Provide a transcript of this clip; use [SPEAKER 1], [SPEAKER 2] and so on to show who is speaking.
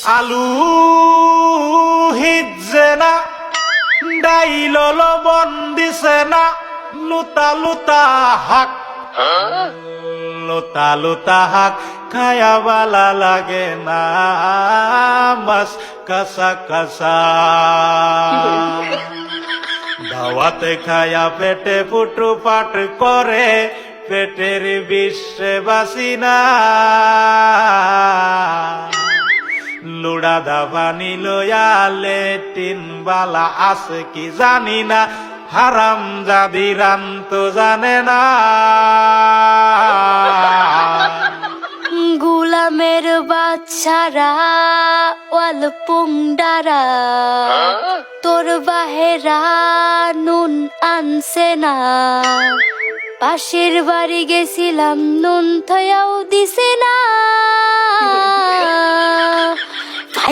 [SPEAKER 1] আলু হিজে না ডাইল লবণ দিছে না লুতা লুতা হাক লুতা লুতা হাক খায়া বালা লাগে না মাছ কাঁচা কাঁচা দাওয়াতে খায়া পেটে ফুটু পাট করে পেটের বিশ্বে বাসি না লুড়া দাবা নিলয়ালে তিন বালা আছে কি জানি না হারাম জাদি রান তো জানে না
[SPEAKER 2] গুলামের বাচ্চারা ওয়াল পুংডারা তোর বাহেরা নুন আনছে না পাশের বাড়ি গেছিলাম নুন থয়াও দিছে না